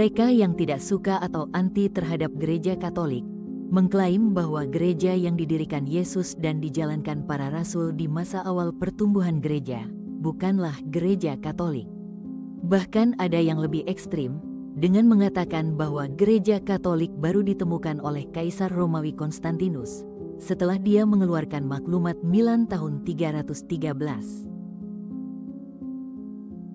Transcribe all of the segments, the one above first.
Mereka yang tidak suka atau anti terhadap gereja Katolik mengklaim bahwa gereja yang didirikan Yesus dan dijalankan para rasul di masa awal pertumbuhan gereja bukanlah gereja Katolik. Bahkan ada yang lebih ekstrim dengan mengatakan bahwa gereja Katolik baru ditemukan oleh Kaisar Romawi Konstantinus setelah dia mengeluarkan maklumat Milan tahun 313.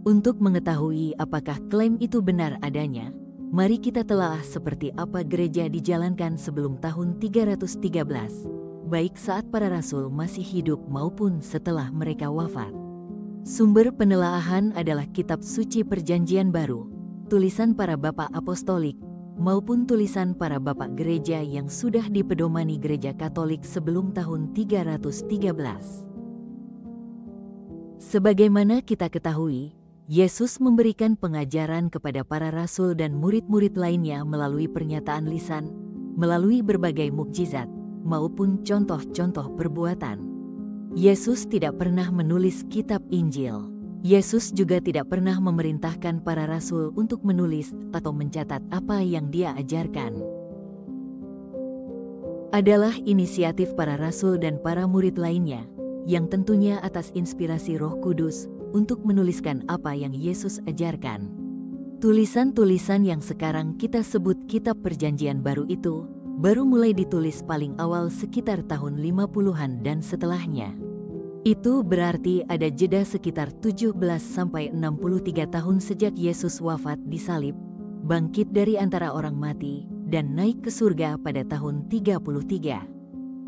Untuk mengetahui apakah klaim itu benar adanya, mari kita telah seperti apa gereja dijalankan sebelum tahun 313, baik saat para rasul masih hidup maupun setelah mereka wafat. Sumber penelaahan adalah kitab suci Perjanjian Baru, tulisan para bapak apostolik, maupun tulisan para bapak gereja yang sudah dipedomani gereja Katolik sebelum tahun 313. Sebagaimana kita ketahui, Yesus memberikan pengajaran kepada para rasul dan murid-murid lainnya melalui pernyataan lisan, melalui berbagai mukjizat, maupun contoh-contoh perbuatan. Yesus tidak pernah menulis kitab Injil. Yesus juga tidak pernah memerintahkan para rasul untuk menulis atau mencatat apa yang dia ajarkan. Adalah inisiatif para rasul dan para murid lainnya, yang tentunya atas inspirasi Roh Kudus, untuk menuliskan apa yang Yesus ajarkan. Tulisan-tulisan yang sekarang kita sebut kitab Perjanjian Baru itu baru mulai ditulis paling awal sekitar tahun 50-an dan setelahnya. Itu berarti ada jeda sekitar 17-63 tahun sejak Yesus wafat disalib, bangkit dari antara orang mati, dan naik ke surga pada tahun 33.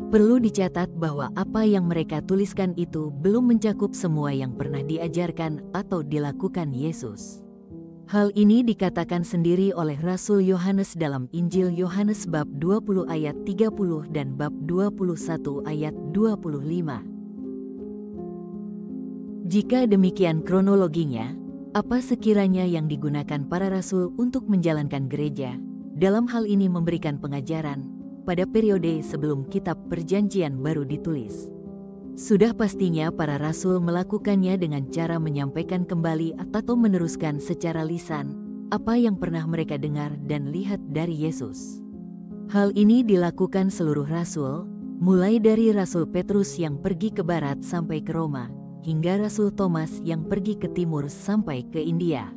Perlu dicatat bahwa apa yang mereka tuliskan itu belum mencakup semua yang pernah diajarkan atau dilakukan Yesus. Hal ini dikatakan sendiri oleh Rasul Yohanes dalam Injil Yohanes bab 20 ayat 30 dan bab 21 ayat 25. Jika demikian kronologinya, apa sekiranya yang digunakan para rasul untuk menjalankan gereja, dalam hal ini memberikan pengajaran, pada periode sebelum kitab Perjanjian Baru ditulis? Sudah pastinya para rasul melakukannya dengan cara menyampaikan kembali atau meneruskan secara lisan apa yang pernah mereka dengar dan lihat dari Yesus. Hal ini dilakukan seluruh rasul, mulai dari Rasul Petrus yang pergi ke barat sampai ke Roma, hingga Rasul Thomas yang pergi ke timur sampai ke India.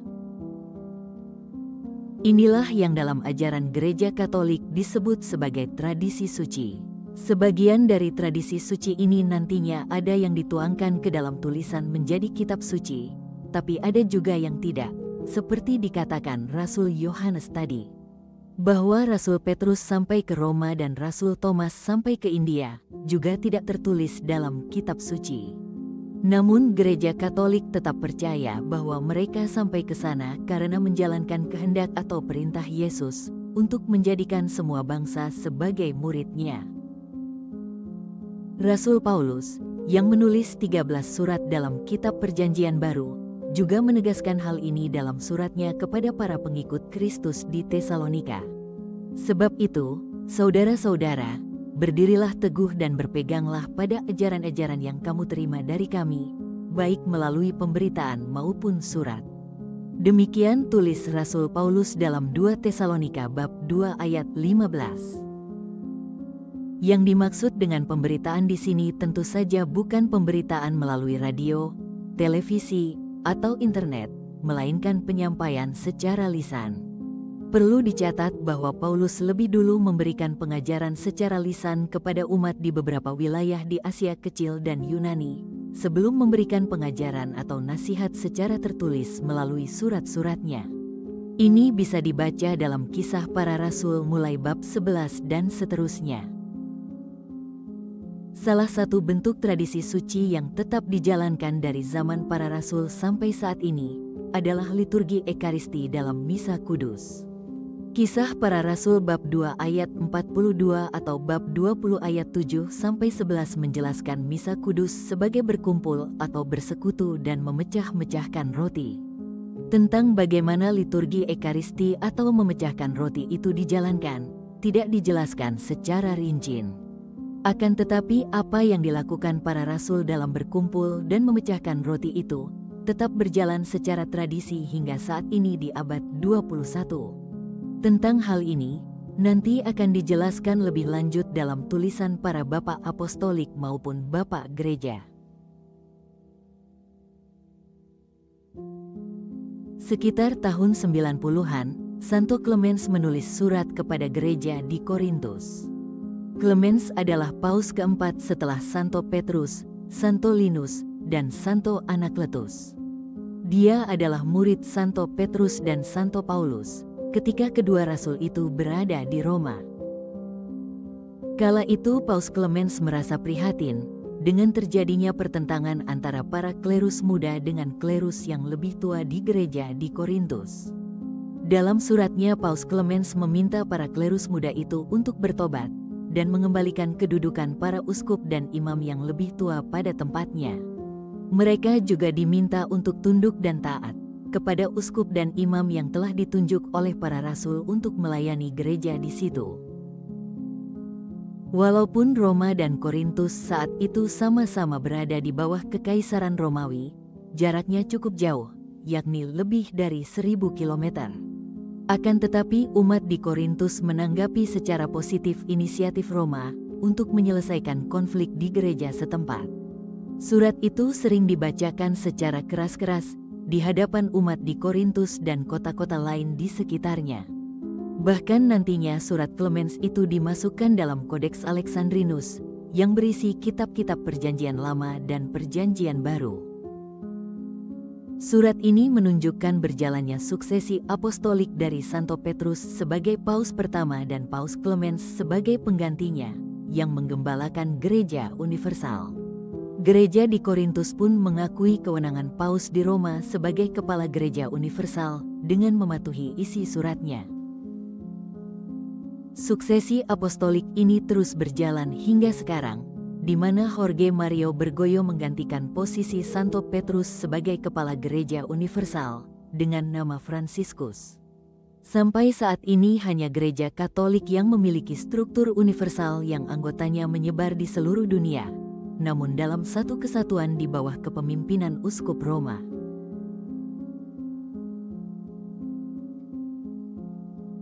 Inilah yang dalam ajaran gereja Katolik disebut sebagai tradisi suci. Sebagian dari tradisi suci ini nantinya ada yang dituangkan ke dalam tulisan menjadi kitab suci, tapi ada juga yang tidak, seperti dikatakan Rasul Yohanes tadi, bahwa Rasul Petrus sampai ke Roma dan Rasul Thomas sampai ke India juga tidak tertulis dalam kitab suci. Namun gereja Katolik tetap percaya bahwa mereka sampai ke sana karena menjalankan kehendak atau perintah Yesus untuk menjadikan semua bangsa sebagai murid-Nya. Rasul Paulus, yang menulis 13 surat dalam kitab Perjanjian Baru, juga menegaskan hal ini dalam suratnya kepada para pengikut Kristus di Tesalonika. Sebab itu, saudara-saudara, berdirilah teguh dan berpeganglah pada ajaran-ajaran yang kamu terima dari kami, baik melalui pemberitaan maupun surat. Demikian tulis Rasul Paulus dalam 2 Tesalonika bab 2 ayat 15. Yang dimaksud dengan pemberitaan di sini tentu saja bukan pemberitaan melalui radio, televisi, atau internet, melainkan penyampaian secara lisan. Perlu dicatat bahwa Paulus lebih dulu memberikan pengajaran secara lisan kepada umat di beberapa wilayah di Asia Kecil dan Yunani, sebelum memberikan pengajaran atau nasihat secara tertulis melalui surat-suratnya. Ini bisa dibaca dalam Kisah Para Rasul mulai bab 11 dan seterusnya. Salah satu bentuk tradisi suci yang tetap dijalankan dari zaman para rasul sampai saat ini adalah liturgi Ekaristi dalam Misa Kudus. Kisah Para Rasul bab 2 ayat 42 atau bab 20 ayat 7-11 menjelaskan Misa Kudus sebagai berkumpul atau bersekutu dan memecah-mecahkan roti. Tentang bagaimana liturgi Ekaristi atau memecahkan roti itu dijalankan, tidak dijelaskan secara rinci. Akan tetapi apa yang dilakukan para rasul dalam berkumpul dan memecahkan roti itu tetap berjalan secara tradisi hingga saat ini di abad 21. Tentang hal ini, nanti akan dijelaskan lebih lanjut dalam tulisan para bapak apostolik maupun bapak gereja. Sekitar tahun 90-an, Santo Clemens menulis surat kepada gereja di Korintus. Clemens adalah paus keempat setelah Santo Petrus, Santo Linus, dan Santo Anakletus. Dia adalah murid Santo Petrus dan Santo Paulus ketika kedua rasul itu berada di Roma. Kala itu Paus Clemens merasa prihatin dengan terjadinya pertentangan antara para klerus muda dengan klerus yang lebih tua di gereja di Korintus. Dalam suratnya Paus Clemens meminta para klerus muda itu untuk bertobat dan mengembalikan kedudukan para uskup dan imam yang lebih tua pada tempatnya. Mereka juga diminta untuk tunduk dan taat kepada uskup dan imam yang telah ditunjuk oleh para rasul untuk melayani gereja di situ. Walaupun Roma dan Korintus saat itu sama-sama berada di bawah kekaisaran Romawi, jaraknya cukup jauh, yakni lebih dari 1000 kilometer. Akan tetapi umat di Korintus menanggapi secara positif inisiatif Roma untuk menyelesaikan konflik di gereja setempat. Surat itu sering dibacakan secara keras-keras di hadapan umat di Korintus dan kota-kota lain di sekitarnya. Bahkan nantinya surat Clemens itu dimasukkan dalam Kodeks Alexandrinus yang berisi kitab-kitab Perjanjian Lama dan Perjanjian Baru. Surat ini menunjukkan berjalannya suksesi apostolik dari Santo Petrus sebagai paus pertama dan Paus Clemens sebagai penggantinya yang menggembalakan gereja universal. Gereja di Korintus pun mengakui kewenangan paus di Roma sebagai kepala gereja universal dengan mematuhi isi suratnya. Suksesi apostolik ini terus berjalan hingga sekarang, di mana Jorge Mario Bergoglio menggantikan posisi Santo Petrus sebagai kepala gereja universal dengan nama Fransiskus. Sampai saat ini hanya gereja Katolik yang memiliki struktur universal yang anggotanya menyebar di seluruh dunia, namun dalam satu kesatuan di bawah kepemimpinan Uskup Roma.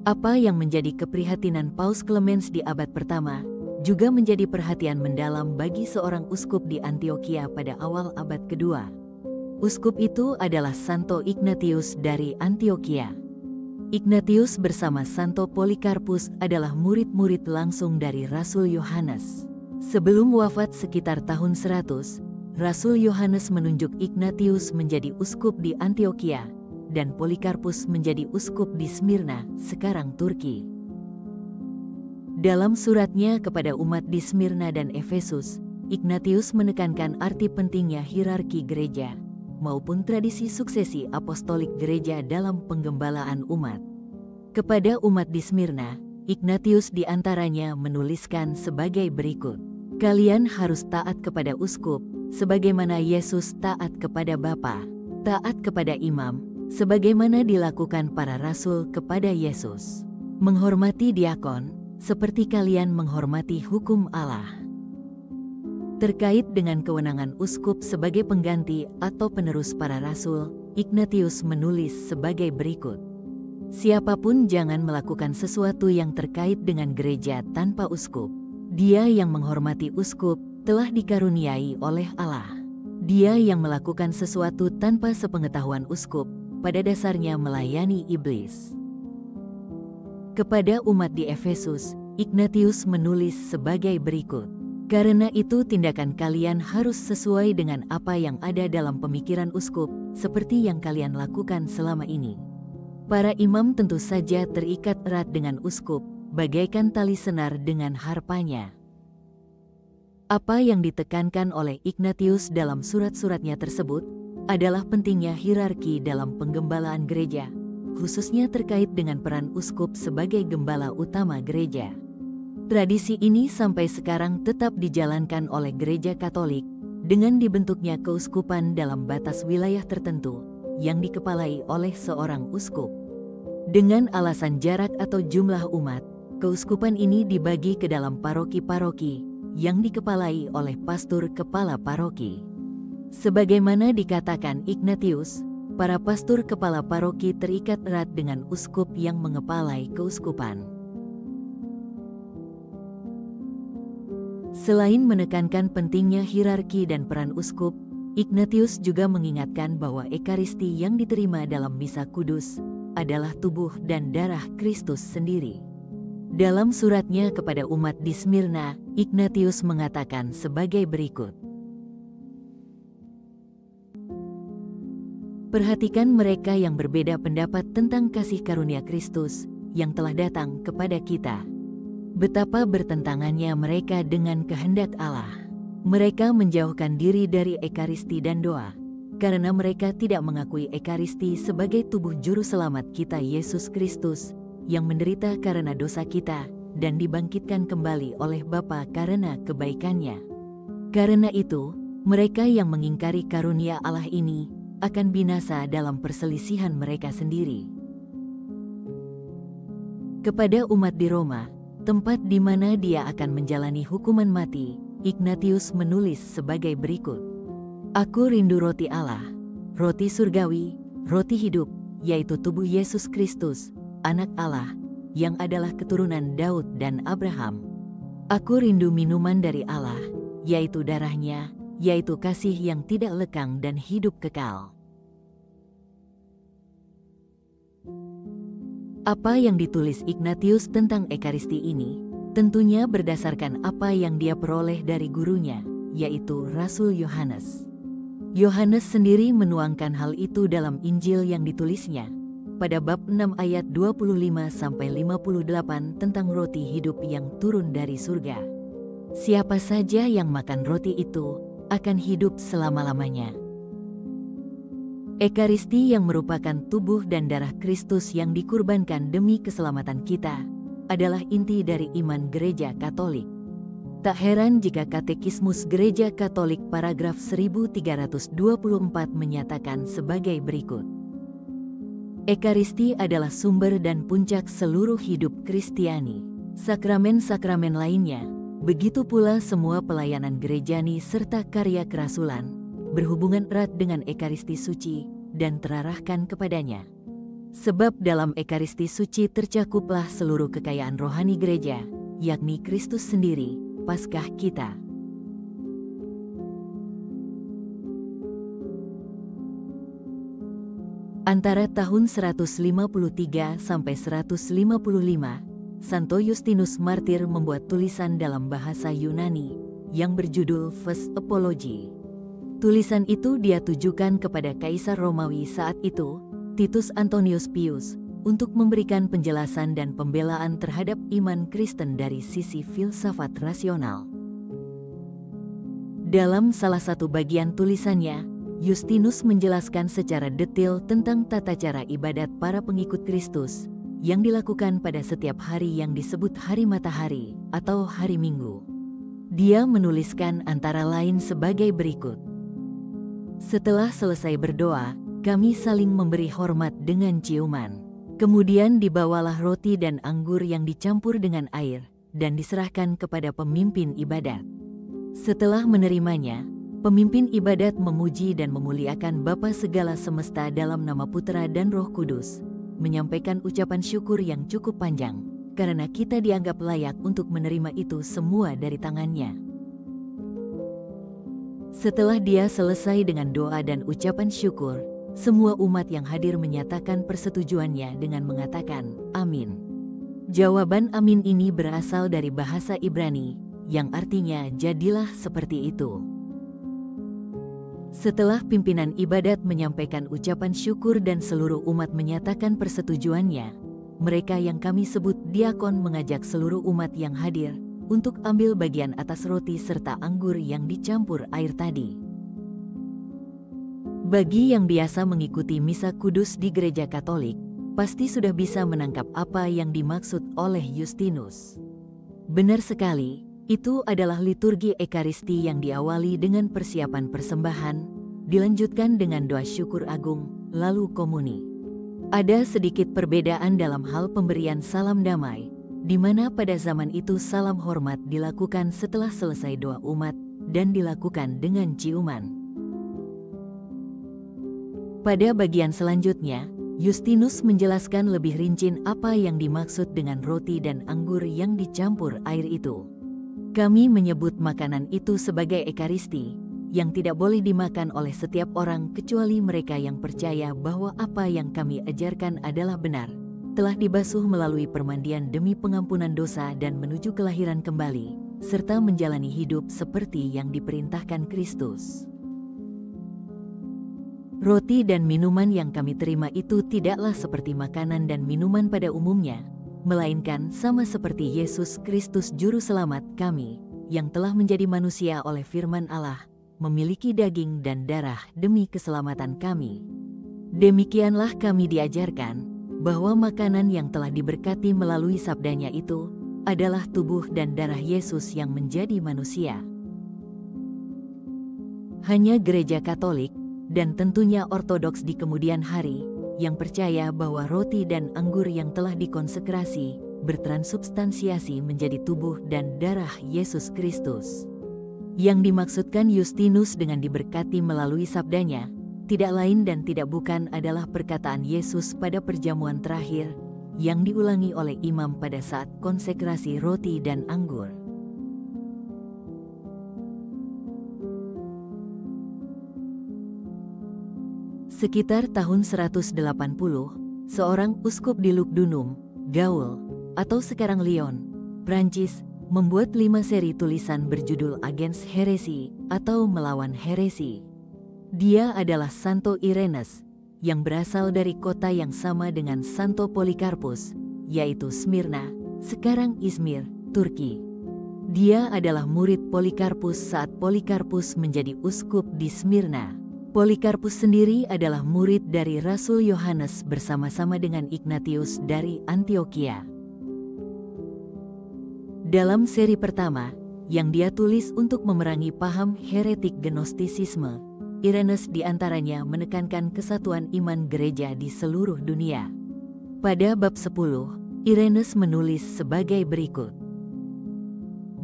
Apa yang menjadi keprihatinan Paus Clemens di abad pertama juga menjadi perhatian mendalam bagi seorang uskup di Antioquia pada awal abad kedua. Uskup itu adalah Santo Ignatius dari Antioquia. Ignatius bersama Santo Polikarpus adalah murid-murid langsung dari Rasul Yohanes. Sebelum wafat sekitar tahun 100, Rasul Yohanes menunjuk Ignatius menjadi uskup di Antioquia dan Polikarpus menjadi uskup di Smyrna, sekarang Turki. Dalam suratnya kepada umat di Smyrna dan Efesus, Ignatius menekankan arti pentingnya hierarki gereja maupun tradisi suksesi apostolik gereja dalam penggembalaan umat. Kepada umat di Smyrna, Ignatius diantaranya menuliskan sebagai berikut: "Kalian harus taat kepada uskup, sebagaimana Yesus taat kepada Bapa, taat kepada imam, sebagaimana dilakukan para rasul kepada Yesus. Menghormati diakon, seperti kalian menghormati hukum Allah." Terkait dengan kewenangan uskup sebagai pengganti atau penerus para rasul, Ignatius menulis sebagai berikut: "Siapapun jangan melakukan sesuatu yang terkait dengan gereja tanpa uskup. Dia yang menghormati uskup telah dikaruniai oleh Allah. Dia yang melakukan sesuatu tanpa sepengetahuan uskup pada dasarnya melayani iblis." Kepada umat di Efesus, Ignatius menulis sebagai berikut: "Karena itu tindakan kalian harus sesuai dengan apa yang ada dalam pemikiran uskup, seperti yang kalian lakukan selama ini. Para imam tentu saja terikat erat dengan uskup, bagaikan tali senar dengan harpanya." Apa yang ditekankan oleh Ignatius dalam surat-suratnya tersebut adalah pentingnya hierarki dalam penggembalaan gereja, khususnya terkait dengan peran uskup sebagai gembala utama gereja. Tradisi ini sampai sekarang tetap dijalankan oleh gereja Katolik dengan dibentuknya keuskupan dalam batas wilayah tertentu yang dikepalai oleh seorang uskup. Dengan alasan jarak atau jumlah umat, keuskupan ini dibagi ke dalam paroki-paroki yang dikepalai oleh pastor kepala paroki. Sebagaimana dikatakan Ignatius, para pastor kepala paroki terikat erat dengan uskup yang mengepalai keuskupan. Selain menekankan pentingnya hierarki dan peran uskup, Ignatius juga mengingatkan bahwa Ekaristi yang diterima dalam Misa Kudus adalah tubuh dan darah Kristus sendiri. Dalam suratnya kepada umat di Smyrna, Ignatius mengatakan sebagai berikut. Perhatikan mereka yang berbeda pendapat tentang kasih karunia Kristus yang telah datang kepada kita. Betapa bertentangannya mereka dengan kehendak Allah. Mereka menjauhkan diri dari Ekaristi dan doa, karena mereka tidak mengakui Ekaristi sebagai tubuh juru selamat kita Yesus Kristus, yang menderita karena dosa kita, dan dibangkitkan kembali oleh Bapa karena kebaikannya. Karena itu, mereka yang mengingkari karunia Allah ini, akan binasa dalam perselisihan mereka sendiri. Kepada umat di Roma, tempat di mana dia akan menjalani hukuman mati, Ignatius menulis sebagai berikut. Aku rindu roti Allah, roti surgawi, roti hidup, yaitu tubuh Yesus Kristus, anak Allah, yang adalah keturunan Daud dan Abraham. Aku rindu minuman dari Allah, yaitu darahnya, yaitu kasih yang tidak lekang dan hidup kekal. Apa yang ditulis Ignatius tentang Ekaristi ini, tentunya berdasarkan apa yang dia peroleh dari gurunya, yaitu Rasul Yohanes. Yohanes sendiri menuangkan hal itu dalam Injil yang ditulisnya, pada bab 6 ayat 25-58 tentang roti hidup yang turun dari surga. Siapa saja yang makan roti itu, akan hidup selama-lamanya. Ekaristi yang merupakan tubuh dan darah Kristus yang dikurbankan demi keselamatan kita, adalah inti dari iman Gereja Katolik. Tak heran jika Katekismus Gereja Katolik paragraf 1324 menyatakan sebagai berikut. Ekaristi adalah sumber dan puncak seluruh hidup Kristiani. Sakramen-sakramen lainnya, begitu pula semua pelayanan gerejani serta karya kerasulan, berhubungan erat dengan Ekaristi suci dan terarahkan kepadanya. Sebab dalam Ekaristi suci tercakuplah seluruh kekayaan rohani gereja, yakni Kristus sendiri, Paskah kita. Antara tahun 153 sampai 155, Santo Justinus Martir membuat tulisan dalam bahasa Yunani yang berjudul Ves Apology. Tulisan itu dia tujukan kepada Kaisar Romawi saat itu, Titus Antonius Pius, untuk memberikan penjelasan dan pembelaan terhadap iman Kristen dari sisi filsafat rasional. Dalam salah satu bagian tulisannya, Justinus menjelaskan secara detail tentang tata cara ibadat para pengikut Kristus yang dilakukan pada setiap hari yang disebut hari matahari atau hari Minggu. Dia menuliskan antara lain sebagai berikut. Setelah selesai berdoa, kami saling memberi hormat dengan ciuman. Kemudian dibawalah roti dan anggur yang dicampur dengan air dan diserahkan kepada pemimpin ibadat. Setelah menerimanya, pemimpin ibadat memuji dan memuliakan Bapa segala semesta dalam nama Putra dan Roh Kudus, menyampaikan ucapan syukur yang cukup panjang, karena kita dianggap layak untuk menerima itu semua dari tangannya. Setelah dia selesai dengan doa dan ucapan syukur, semua umat yang hadir menyatakan persetujuannya dengan mengatakan, "Amin." Jawaban amin ini berasal dari bahasa Ibrani, yang artinya jadilah seperti itu. Setelah pimpinan ibadat menyampaikan ucapan syukur dan seluruh umat menyatakan persetujuannya, mereka yang kami sebut diakon mengajak seluruh umat yang hadir untuk ambil bagian atas roti serta anggur yang dicampur air tadi. Bagi yang biasa mengikuti Misa Kudus di Gereja Katolik, pasti sudah bisa menangkap apa yang dimaksud oleh Justinus. Benar sekali, itu adalah liturgi Ekaristi yang diawali dengan persiapan persembahan, dilanjutkan dengan doa syukur agung, lalu komuni. Ada sedikit perbedaan dalam hal pemberian salam damai, di mana pada zaman itu salam hormat dilakukan setelah selesai doa umat dan dilakukan dengan ciuman. Pada bagian selanjutnya, Justinus menjelaskan lebih rinci apa yang dimaksud dengan roti dan anggur yang dicampur air itu. Kami menyebut makanan itu sebagai ekaristi, yang tidak boleh dimakan oleh setiap orang kecuali mereka yang percaya bahwa apa yang kami ajarkan adalah benar, telah dibasuh melalui permandian demi pengampunan dosa dan menuju kelahiran kembali, serta menjalani hidup seperti yang diperintahkan Kristus. Roti dan minuman yang kami terima itu tidaklah seperti makanan dan minuman pada umumnya, melainkan sama seperti Yesus Kristus Juru Selamat kami, yang telah menjadi manusia oleh firman Allah, memiliki daging dan darah demi keselamatan kami. Demikianlah kami diajarkan, bahwa makanan yang telah diberkati melalui sabdanya itu, adalah tubuh dan darah Yesus yang menjadi manusia. Hanya gereja Katolik, dan tentunya Ortodoks di kemudian hari, yang percaya bahwa roti dan anggur yang telah dikonsekrasi, bertransubstansiasi menjadi tubuh dan darah Yesus Kristus. Yang dimaksudkan Justinus dengan diberkati melalui sabdanya, tidak lain dan tidak bukan adalah perkataan Yesus pada perjamuan terakhir, yang diulangi oleh imam pada saat konsekrasi roti dan anggur. Sekitar tahun 180, seorang uskup di Lugdunum, Gaul, atau sekarang Lyon, Prancis, membuat 5 seri tulisan berjudul Against Heresy atau Melawan Heresi. Dia adalah Santo Irenes, yang berasal dari kota yang sama dengan Santo Polikarpus, yaitu Smyrna, sekarang Izmir, Turki. Dia adalah murid Polikarpus saat Polikarpus menjadi uskup di Smyrna. Polikarpus sendiri adalah murid dari Rasul Yohanes bersama-sama dengan Ignatius dari Antioquia. Dalam seri pertama, yang dia tulis untuk memerangi paham heretik Gnostisisme, Irenes diantaranya menekankan kesatuan iman gereja di seluruh dunia. Pada bab 10, Irenes menulis sebagai berikut.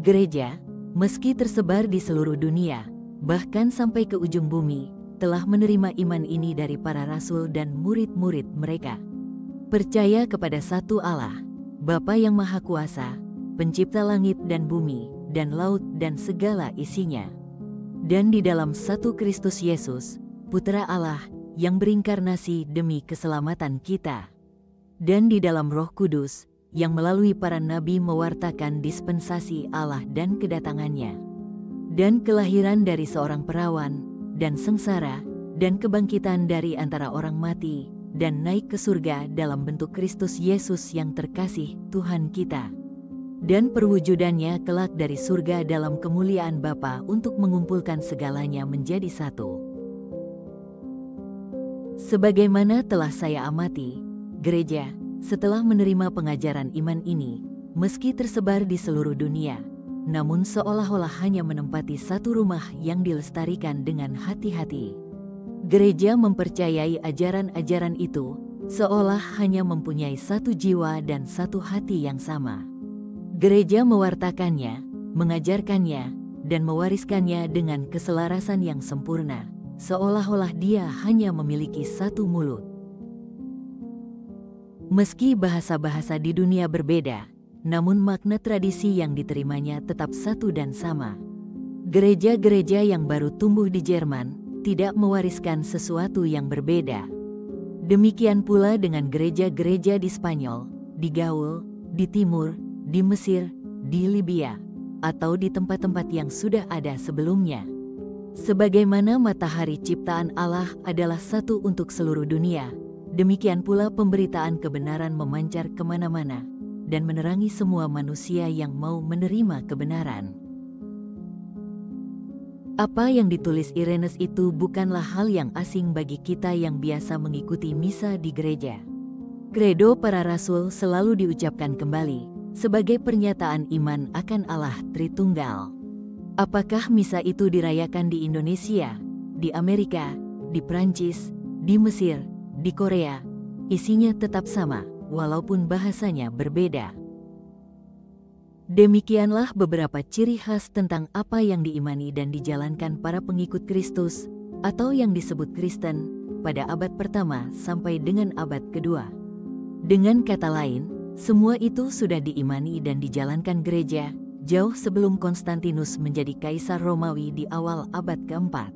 Gereja, meski tersebar di seluruh dunia, bahkan sampai ke ujung bumi, telah menerima iman ini dari para rasul dan murid-murid mereka. Percaya kepada satu Allah, Bapa yang Maha Kuasa, Pencipta langit dan bumi, dan laut dan segala isinya. Dan di dalam satu Kristus Yesus, Putra Allah, yang berinkarnasi demi keselamatan kita. Dan di dalam Roh Kudus, yang melalui para nabi mewartakan dispensasi Allah dan kedatangannya. Dan kelahiran dari seorang perawan, dan sengsara, dan kebangkitan dari antara orang mati, dan naik ke surga dalam bentuk Kristus Yesus yang terkasih, Tuhan kita. Dan perwujudannya kelak dari surga dalam kemuliaan Bapa untuk mengumpulkan segalanya menjadi satu. Sebagaimana telah saya amati, gereja, setelah menerima pengajaran iman ini, meski tersebar di seluruh dunia, namun seolah-olah hanya menempati satu rumah yang dilestarikan dengan hati-hati. Gereja mempercayai ajaran-ajaran itu, seolah hanya mempunyai satu jiwa dan satu hati yang sama. Gereja mewartakannya, mengajarkannya, dan mewariskannya dengan keselarasan yang sempurna, seolah-olah dia hanya memiliki satu mulut. Meski bahasa-bahasa di dunia berbeda, namun makna tradisi yang diterimanya tetap satu dan sama. Gereja-gereja yang baru tumbuh di Jerman tidak mewariskan sesuatu yang berbeda. Demikian pula dengan gereja-gereja di Spanyol, di Gaul, di Timur, di Mesir, di Libya, atau di tempat-tempat yang sudah ada sebelumnya. Sebagaimana matahari ciptaan Allah adalah satu untuk seluruh dunia, demikian pula pemberitaan kebenaran memancar kemana-mana, dan menerangi semua manusia yang mau menerima kebenaran. Apa yang ditulis Irenes itu bukanlah hal yang asing bagi kita yang biasa mengikuti misa di gereja. Kredo para rasul selalu diucapkan kembali, sebagai pernyataan iman akan Allah Tritunggal. Apakah misa itu dirayakan di Indonesia, di Amerika, di Prancis, di Mesir, di Korea? Isinya tetap sama, walaupun bahasanya berbeda. Demikianlah beberapa ciri khas tentang apa yang diimani dan dijalankan para pengikut Kristus, atau yang disebut Kristen, pada abad pertama sampai dengan abad kedua. Dengan kata lain, semua itu sudah diimani dan dijalankan gereja jauh sebelum Konstantinus menjadi kaisar Romawi di awal abad keempat.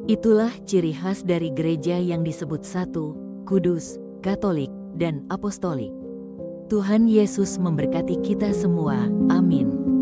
Itulah ciri khas dari gereja yang disebut satu, kudus, katolik, dan apostolik. Tuhan Yesus memberkati kita semua. Amin.